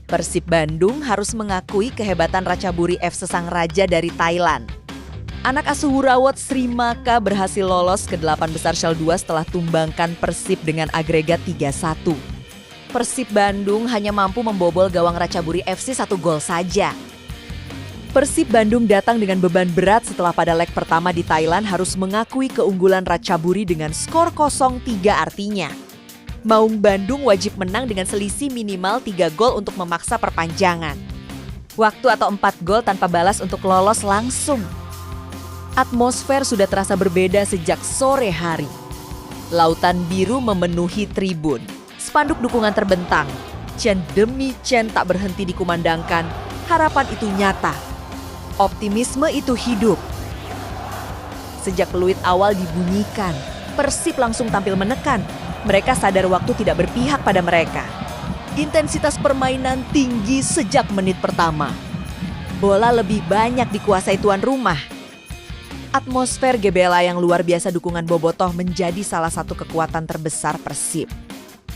Persib Bandung harus mengakui kehebatan Ratchaburi FC Sang Raja dari Thailand. Anak asuh Wurawot Sri Maka berhasil lolos ke 8 besar Shell 2 setelah tumbangkan Persib dengan agregat 3-1. Persib Bandung hanya mampu membobol gawang Ratchaburi FC 1 gol saja. Persib Bandung datang dengan beban berat setelah pada leg pertama di Thailand harus mengakui keunggulan Ratchaburi dengan skor 0-3 artinya. Maung Bandung wajib menang dengan selisih minimal 3 gol untuk memaksa perpanjangan. Waktu atau 4 gol tanpa balas untuk lolos langsung. Atmosfer sudah terasa berbeda sejak sore hari. Lautan biru memenuhi tribun. Spanduk dukungan terbentang. Chen demi Chen tak berhenti dikumandangkan. Harapan itu nyata. Optimisme itu hidup. Sejak peluit awal dibunyikan, Persib langsung tampil menekan. Mereka sadar waktu tidak berpihak pada mereka. Intensitas permainan tinggi sejak menit pertama. Bola lebih banyak dikuasai tuan rumah. Atmosfer Gebela yang luar biasa dukungan Bobotoh menjadi salah satu kekuatan terbesar Persib.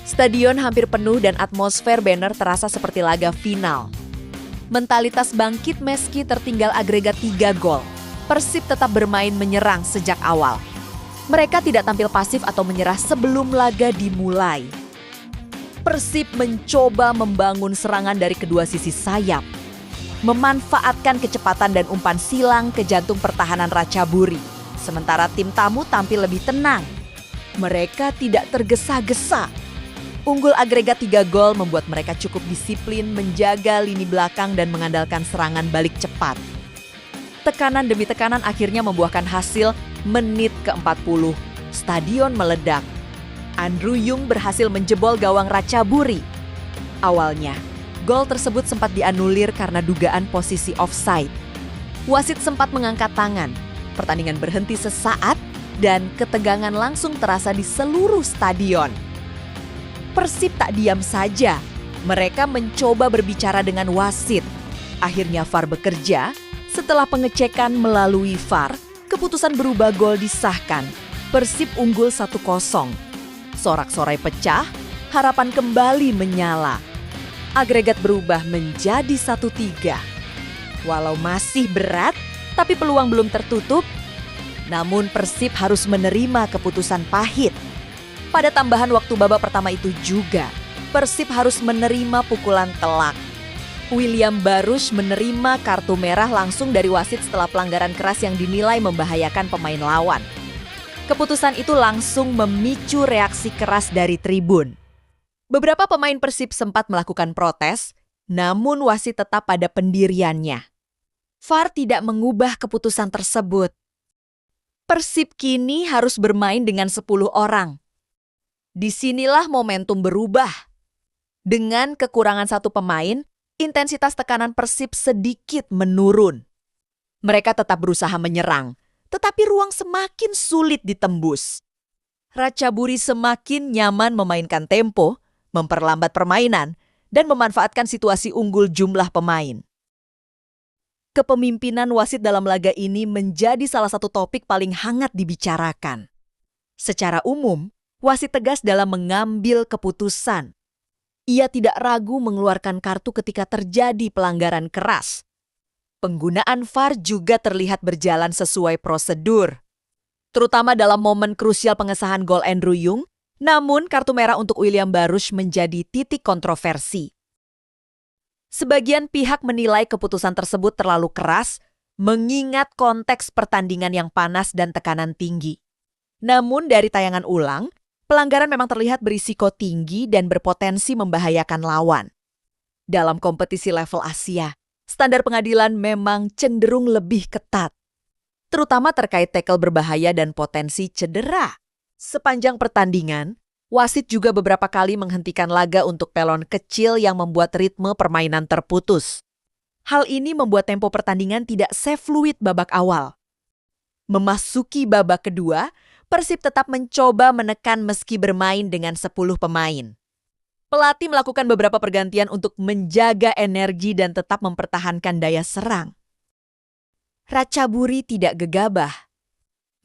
Stadion hampir penuh dan atmosfer banner terasa seperti laga final. Mentalitas bangkit meski tertinggal agregat 3 gol. Persib tetap bermain menyerang sejak awal. Mereka tidak tampil pasif atau menyerah sebelum laga dimulai. Persib mencoba membangun serangan dari kedua sisi sayap. Memanfaatkan kecepatan dan umpan silang ke jantung pertahanan Ratchaburi. Sementara tim tamu tampil lebih tenang. Mereka tidak tergesa-gesa. Unggul agregat 3 gol membuat mereka cukup disiplin menjaga lini belakang dan mengandalkan serangan balik cepat. Tekanan demi tekanan akhirnya membuahkan hasil. Menit ke-40, stadion meledak. Andrew Yung berhasil menjebol gawang Ratchaburi. Awalnya, gol tersebut sempat dianulir karena dugaan posisi offside. Wasit sempat mengangkat tangan. Pertandingan berhenti sesaat dan ketegangan langsung terasa di seluruh stadion. Persib tak diam saja. Mereka mencoba berbicara dengan wasit. Akhirnya VAR bekerja. Setelah pengecekan melalui VAR, keputusan berubah gol disahkan. Persib unggul 1-0. Sorak-sorai pecah, harapan kembali menyala. Agregat berubah menjadi 1-3. Walau masih berat, tapi peluang belum tertutup. Namun Persib harus menerima keputusan pahit. Pada tambahan waktu babak pertama itu juga, Persib harus menerima pukulan telak. William Barush menerima kartu merah langsung dari wasit setelah pelanggaran keras yang dinilai membahayakan pemain lawan. Keputusan itu langsung memicu reaksi keras dari tribun. Beberapa pemain Persib sempat melakukan protes, namun wasit tetap pada pendiriannya. VAR tidak mengubah keputusan tersebut. Persib kini harus bermain dengan 10 orang. Disinilah momentum berubah. Dengan kekurangan 1 pemain, intensitas tekanan Persib sedikit menurun. Mereka tetap berusaha menyerang, tetapi ruang semakin sulit ditembus. Ratchaburi semakin nyaman memainkan tempo, memperlambat permainan, dan memanfaatkan situasi unggul jumlah pemain. Kepemimpinan wasit dalam laga ini menjadi salah satu topik paling hangat dibicarakan. Secara umum, wasit tegas dalam mengambil keputusan. Ia tidak ragu mengeluarkan kartu ketika terjadi pelanggaran keras. Penggunaan VAR juga terlihat berjalan sesuai prosedur. Terutama dalam momen krusial pengesahan gol Andrew Yung, namun kartu merah untuk William Barush menjadi titik kontroversi. Sebagian pihak menilai keputusan tersebut terlalu keras, mengingat konteks pertandingan yang panas dan tekanan tinggi. Namun dari tayangan ulang, pelanggaran memang terlihat berisiko tinggi dan berpotensi membahayakan lawan. Dalam kompetisi level Asia, standar pengadilan memang cenderung lebih ketat. Terutama terkait tackle berbahaya dan potensi cedera. Sepanjang pertandingan, wasit juga beberapa kali menghentikan laga untuk pelon kecil yang membuat ritme permainan terputus. Hal ini membuat tempo pertandingan tidak se-fluid babak awal. Memasuki babak kedua, Persib tetap mencoba menekan meski bermain dengan 10 pemain. Pelatih melakukan beberapa pergantian untuk menjaga energi dan tetap mempertahankan daya serang. Ratchaburi tidak gegabah.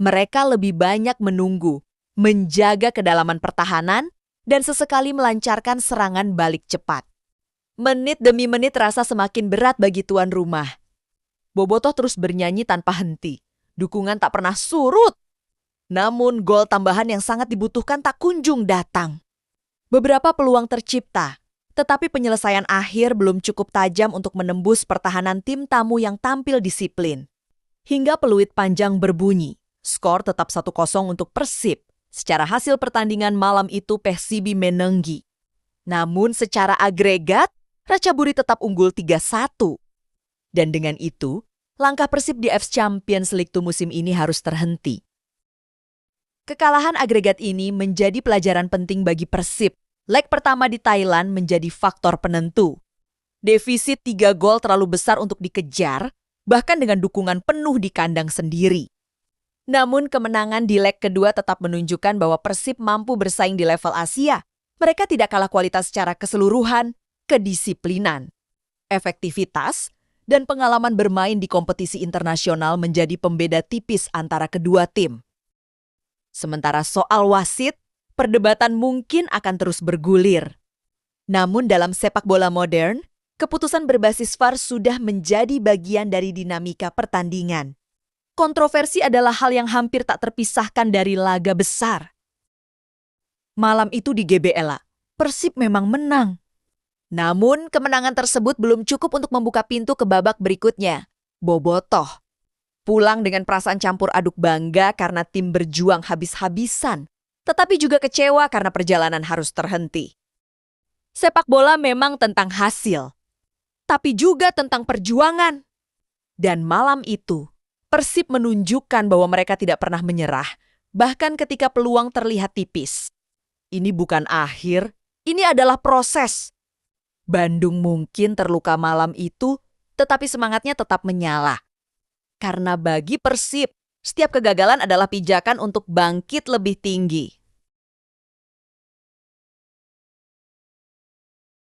Mereka lebih banyak menunggu, menjaga kedalaman pertahanan, dan sesekali melancarkan serangan balik cepat. Menit demi menit terasa semakin berat bagi tuan rumah. Bobotoh terus bernyanyi tanpa henti. Dukungan tak pernah surut. Namun gol tambahan yang sangat dibutuhkan tak kunjung datang. Beberapa peluang tercipta, tetapi penyelesaian akhir belum cukup tajam untuk menembus pertahanan tim tamu yang tampil disiplin. Hingga peluit panjang berbunyi, skor tetap 1-0 untuk Persib. Secara hasil pertandingan malam itu Persibi menenggi. Namun secara agregat, Ratchaburi tetap unggul 3-1. Dan dengan itu, langkah Persib di AFC Champions League musim ini harus terhenti. Kekalahan agregat ini menjadi pelajaran penting bagi Persib. Leg pertama di Thailand menjadi faktor penentu. Defisit 3 gol terlalu besar untuk dikejar, bahkan dengan dukungan penuh di kandang sendiri. Namun kemenangan di leg kedua tetap menunjukkan bahwa Persib mampu bersaing di level Asia. Mereka tidak kalah kualitas secara keseluruhan, kedisiplinan, efektivitas, dan pengalaman bermain di kompetisi internasional menjadi pembeda tipis antara kedua tim. Sementara soal wasit, perdebatan mungkin akan terus bergulir. Namun dalam sepak bola modern, keputusan berbasis VAR sudah menjadi bagian dari dinamika pertandingan. Kontroversi adalah hal yang hampir tak terpisahkan dari laga besar. Malam itu di GBLA, Persib memang menang. Namun kemenangan tersebut belum cukup untuk membuka pintu ke babak berikutnya. Bobotoh pulang dengan perasaan campur aduk bangga karena tim berjuang habis-habisan, tetapi juga kecewa karena perjalanan harus terhenti. Sepak bola memang tentang hasil, tapi juga tentang perjuangan. Dan malam itu, Persib menunjukkan bahwa mereka tidak pernah menyerah, bahkan ketika peluang terlihat tipis. Ini bukan akhir, ini adalah proses. Bandung mungkin terluka malam itu, tetapi semangatnya tetap menyala. Karena bagi Persib, setiap kegagalan adalah pijakan untuk bangkit lebih tinggi.